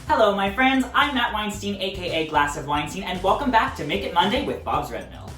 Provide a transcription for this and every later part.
Hello, my friends. I'm Matt Weinstein, aka Glass of Weinstein, and welcome back to Make It Monday with Bob's Red Mill.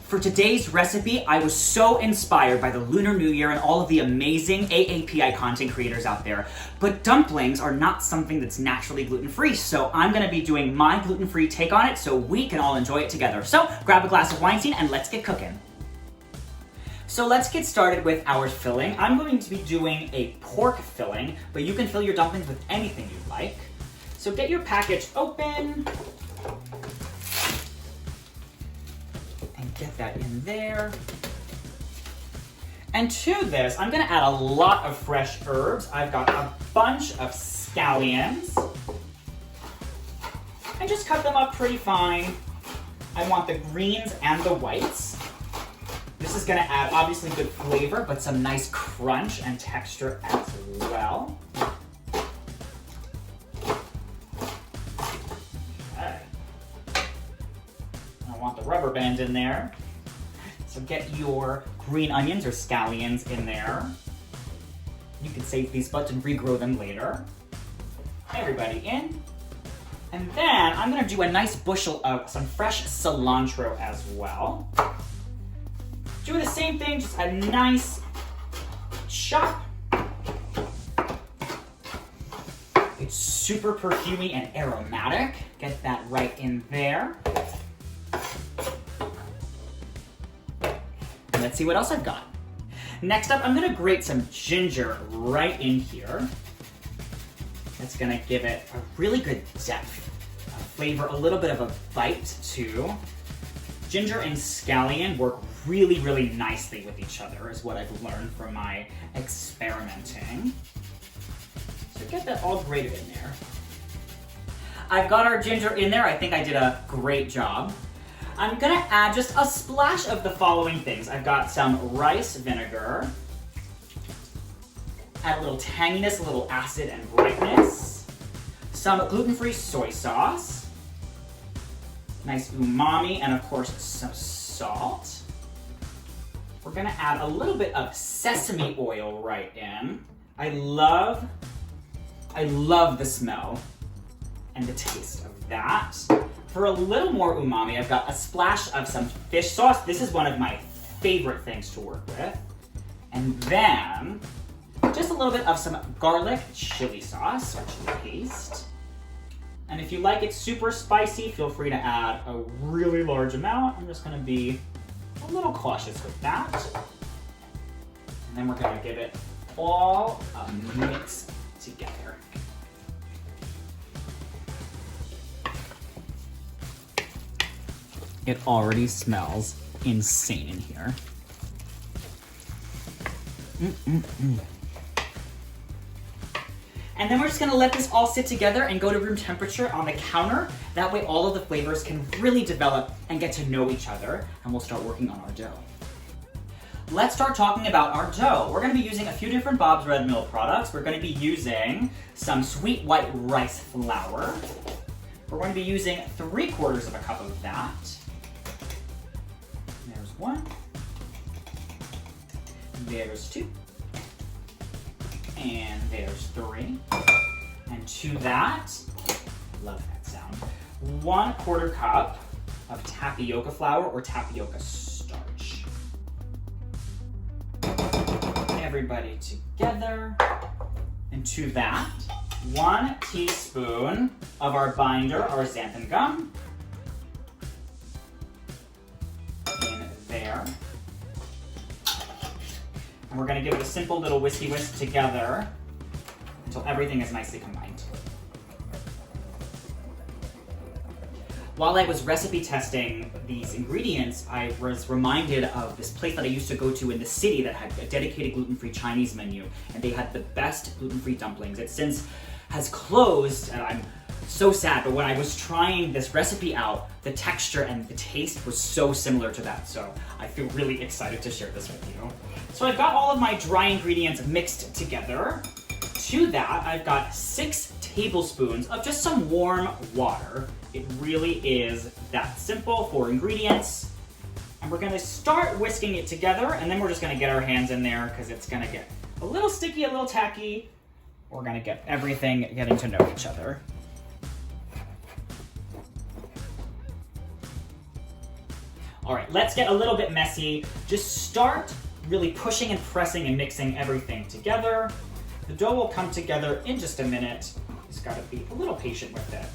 For today's recipe, I was so inspired by the Lunar New Year and all of the amazing AAPI content creators out there, but dumplings are not something that's naturally gluten-free, so I'm gonna be doing my gluten-free take on it so we can all enjoy it together. So grab a glass of Weinstein and let's get cooking. So let's get started with our filling. I'm going to be doing a pork filling, but you can fill your dumplings with anything you'd like. So get your package open and get that in there. And to this, I'm gonna add a lot of fresh herbs. I've got a bunch of scallions. And just cut them up pretty fine. I want the greens and the whites. This is gonna add obviously good flavor, but some nice crunch and texture as well. I want the rubber band in there. So get your green onions or scallions in there. You can save these buds and regrow them later. Everybody in. And then I'm gonna do a nice bushel of some fresh cilantro as well. Do the same thing, just a nice chop. It's super perfumey and aromatic. Get that right in there. Let's see what else I've got. Next up, I'm gonna grate some ginger right in here. That's gonna give it a really good depth, a flavor, a little bit of a bite too. Ginger and scallion work really, really nicely with each other, is what I've learned from my experimenting. So get that all grated in there. I've got our ginger in there. I think I did a great job. I'm gonna add just a splash of the following things. I've got some rice vinegar, add a little tanginess, a little acid and brightness, some gluten-free soy sauce, nice umami, and of course some salt. We're gonna add a little bit of sesame oil right in. I love the smell and the taste of that. For a little more umami, I've got a splash of some fish sauce. This is one of my favorite things to work with. And then, just a little bit of some garlic chili sauce, or chili paste. And if you like it super spicy, feel free to add a really large amount. I'm just gonna be a little cautious with that. And then we're gonna give it all a mix together. It already smells insane in here. And then we're just gonna let this all sit together and go to room temperature on the counter. That way all of the flavors can really develop and get to know each other, and we'll start working on our dough. Let's start talking about our dough. We're gonna be using a few different Bob's Red Mill products. We're gonna be using some sweet white rice flour. We're going to be using 3/4 of a cup of that. There's one. There's two. And there's three. And to that, love that sound, 1/4 cup of tapioca flour or tapioca starch. Everybody together. And to that, 1 teaspoon of our binder, our xanthan gum. In there. And we're gonna give it a simple little whiskey whisk together until everything is nicely combined. While I was recipe testing these ingredients, I was reminded of this place that I used to go to in the city that had a dedicated gluten-free Chinese menu, and they had the best gluten-free dumplings. It since has closed, and I'm so sad, but when I was trying this recipe out, the texture and the taste was so similar to that, so I feel really excited to share this with you. So I've got all of my dry ingredients mixed together. To that, I've got 6 tablespoons of just some warm water. It really is that simple, 4 ingredients. And we're gonna start whisking it together, and then we're just gonna get our hands in there because it's gonna get a little sticky, a little tacky. We're gonna get everything getting to know each other. All right, let's get a little bit messy. Just start really pushing and pressing and mixing everything together. The dough will come together in just a minute. Just gotta be a little patient with it.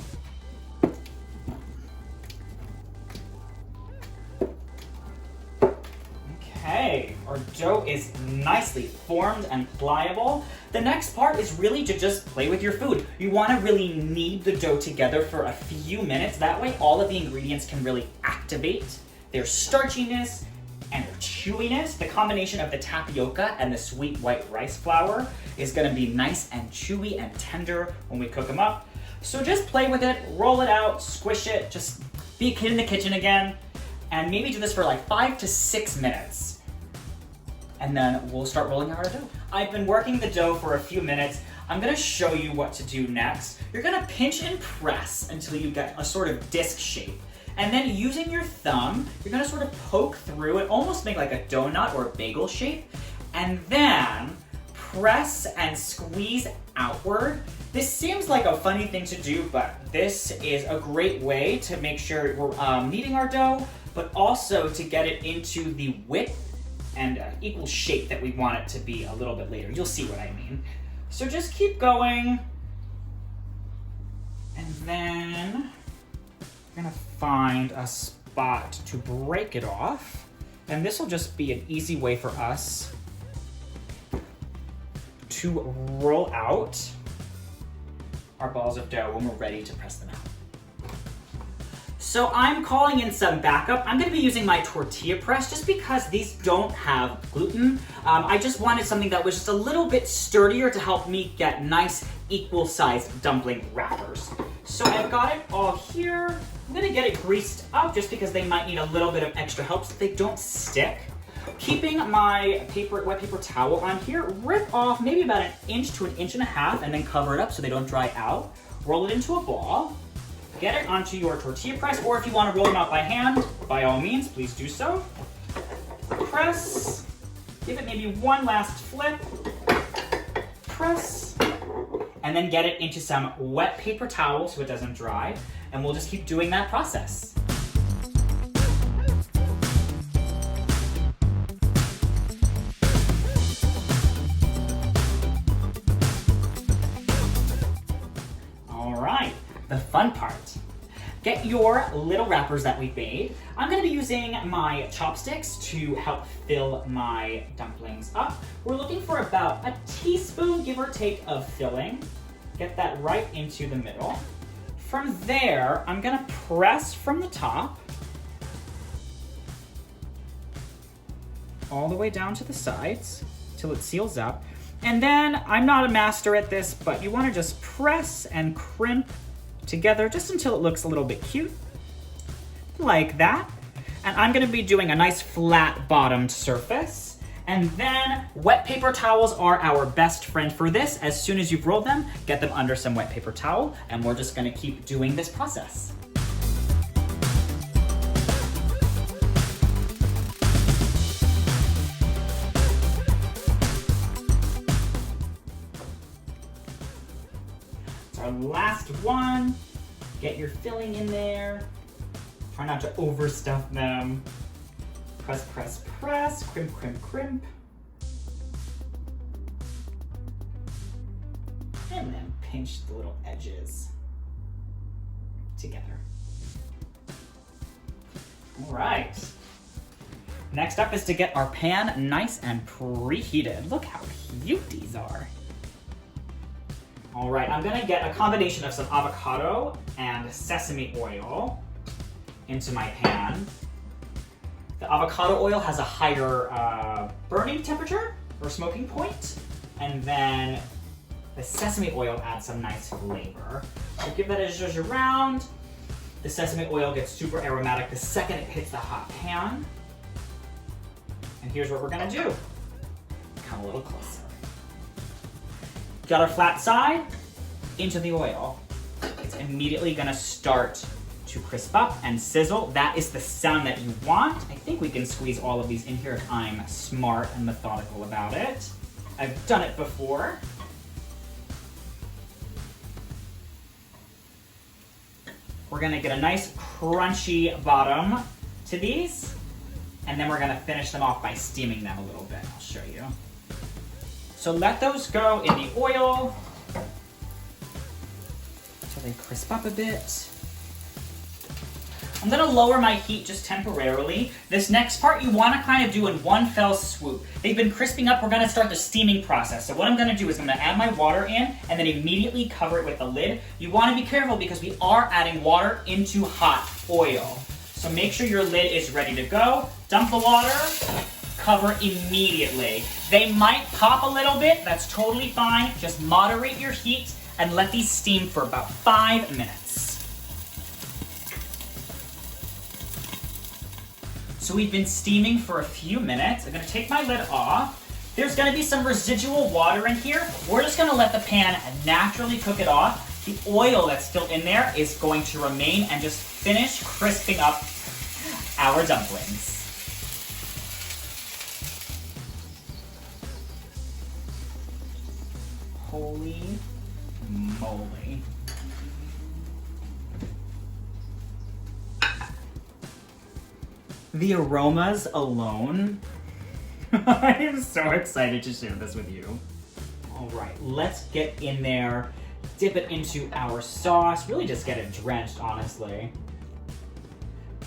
Okay, our dough is nicely formed and pliable. The next part is really to just play with your food. You wanna really knead the dough together for a few minutes. That way all of the ingredients can really activate their starchiness and their chewiness. The combination of the tapioca and the sweet white rice flour is gonna be nice and chewy and tender when we cook them up. So just play with it, roll it out, squish it, just be a kid in the kitchen again, and maybe do this for like 5 to 6 minutes. And then we'll start rolling out our dough. I've been working the dough for a few minutes. I'm gonna show you what to do next. You're gonna pinch and press until you get a sort of disc shape. And then using your thumb, you're gonna sort of poke through it, almost make like a donut or a bagel shape, and then press and squeeze outward. This seems like a funny thing to do, but this is a great way to make sure we're kneading our dough, but also to get it into the width and equal shape that we want it to be a little bit later. You'll see what I mean. So just keep going. And then we're gonna find a spot to break it off. And this will just be an easy way for us to roll out our balls of dough when we're ready to press them out. So I'm calling in some backup. I'm gonna be using my Tortilla Press just because these don't have gluten. I just wanted something that was just a little bit sturdier to help me get nice equal-sized dumpling wrappers. So I've got it all here. I'm gonna get it greased up just because they might need a little bit of extra help so they don't stick. Keeping my wet paper towel on here, rip off maybe about 1 inch to 1.5 inches and then cover it up so they don't dry out. Roll it into a ball. Get it onto your tortilla press, or if you want to roll them out by hand, by all means, please do so. Press, give it maybe one last flip, press, and then get it into some wet paper towel so it doesn't dry, and we'll just keep doing that process. All right, the fun part. Get your little wrappers that we made. I'm gonna be using my chopsticks to help fill my dumplings up. We're looking for about a teaspoon, give or take, of filling. Get that right into the middle. From there, I'm gonna press from the top all the way down to the sides till it seals up. And then, I'm not a master at this, but you wanna just press and crimp together just until it looks a little bit cute, like that. And I'm gonna be doing a nice flat bottomed surface. And then wet paper towels are our best friend for this. As soon as you've rolled them, get them under some wet paper towel, and we're just gonna keep doing this process. Our last one, get your filling in there. Try not to overstuff them. Press, press, press, crimp, crimp, crimp. And then pinch the little edges together. All right. Next up is to get our pan nice and preheated. Look how cute these are. All right, I'm gonna get a combination of some avocado and sesame oil into my pan. The avocado oil has a higher burning temperature or smoking point, and then the sesame oil adds some nice flavor. So give that a zhuzh around. The sesame oil gets super aromatic the second it hits the hot pan. And here's what we're gonna do. Come a little closer. Got our flat side into the oil. It's immediately gonna start to crisp up and sizzle. That is the sound that you want. I think we can squeeze all of these in here if I'm smart and methodical about it. I've done it before. We're gonna get a nice crunchy bottom to these. And then we're gonna finish them off by steaming them a little bit. I'll show you. So let those go in the oil until they crisp up a bit. I'm gonna lower my heat just temporarily. This next part you wanna kind of do in one fell swoop. They've been crisping up, we're gonna start the steaming process. So what I'm gonna do is I'm gonna add my water in and then immediately cover it with the lid. You wanna be careful because we are adding water into hot oil. So make sure your lid is ready to go. Dump the water, cover immediately. They might pop a little bit, that's totally fine. Just moderate your heat and let these steam for about 5 minutes. So we've been steaming for a few minutes. I'm gonna take my lid off. There's gonna be some residual water in here. We're just gonna let the pan naturally cook it off. The oil that's still in there is going to remain and just finish crisping up our dumplings. Holy moly. The aromas alone, I am so excited to share this with you. All right, let's get in there, dip it into our sauce, really just get it drenched, honestly.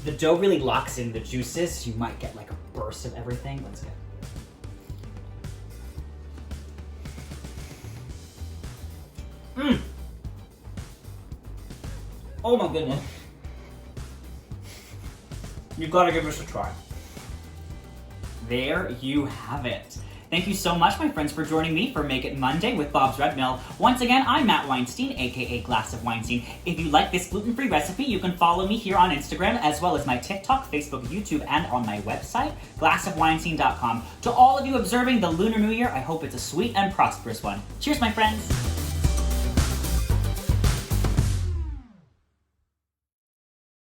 The dough really locks in the juices, so you might get like a burst of everything. Let's get Oh my goodness. You've got to give this a try. There you have it. Thank you so much, my friends, for joining me for Make It Monday with Bob's Red Mill. Once again, I'm Matt Weinstein, aka Glass of Weinstein. If you like this gluten-free recipe, you can follow me here on Instagram, as well as my TikTok, Facebook, YouTube, and on my website, glassofweinstein.com. To all of you observing the Lunar New Year, I hope it's a sweet and prosperous one. Cheers, my friends.